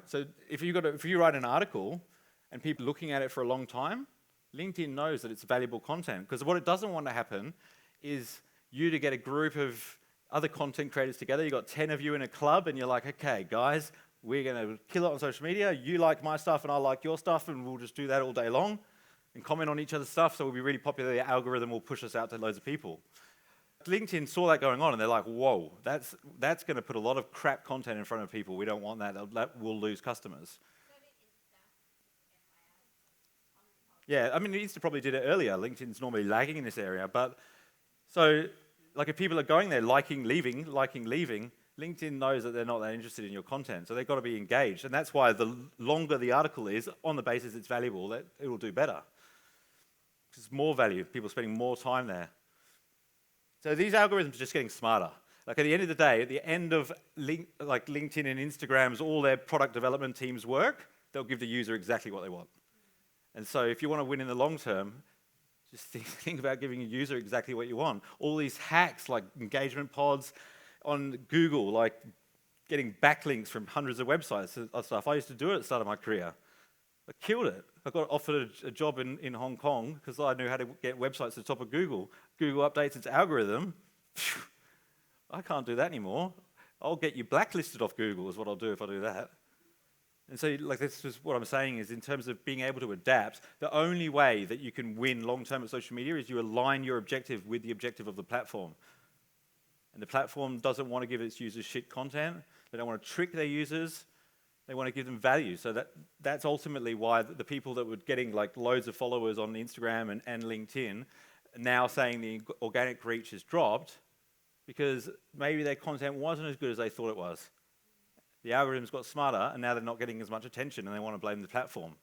So if you write an article and people looking at it for a long time, LinkedIn knows that it's valuable content. Because what it doesn't want to happen is you to get a group of other content creators together. You've got 10 of you in a club and you're like, okay, guys, we're going to kill it on social media. You like my stuff and I like your stuff, and we'll just do that all day long and comment on each other's stuff, so we'll be really popular. The algorithm will push us out to loads of people. LinkedIn saw that going on and they're like, whoa, that's going to put a lot of crap content in front of people. We don't want that. That will lose customers. Yeah, I mean, Insta probably did it earlier. LinkedIn's normally lagging in this area. But so, like, if people are going there liking, leaving, LinkedIn knows that they're not that interested in your content. So they've got to be engaged. And that's why the longer the article is, on the basis it's valuable, that it will do better. Because it's more value, people spending more time there. So these algorithms are just getting smarter. Like, at the end of the day, at the end of LinkedIn and Instagram's, all their product development teams' work, they'll give the user exactly what they want. And so if you want to win in the long term, just think about giving your user exactly what you want. All these hacks like engagement pods on Google, like getting backlinks from hundreds of websites and stuff. I used to do it at the start of my career. I killed it. I got offered a job in Hong Kong because I knew how to get websites to the top of Google. Google updates its algorithm. I can't do that anymore. I'll get you blacklisted off Google is what I'll do if I do that. And so, like, this is what I'm saying is, in terms of being able to adapt, the only way that you can win long-term at social media is you align your objective with the objective of the platform. And the platform doesn't want to give its users shit content. They don't want to trick their users. They want to give them value. So that's ultimately why the people that were getting like loads of followers on Instagram and LinkedIn are now saying the organic reach has dropped because maybe their content wasn't as good as they thought it was. The algorithms got smarter, and now they're not getting as much attention, and they want to blame the platform.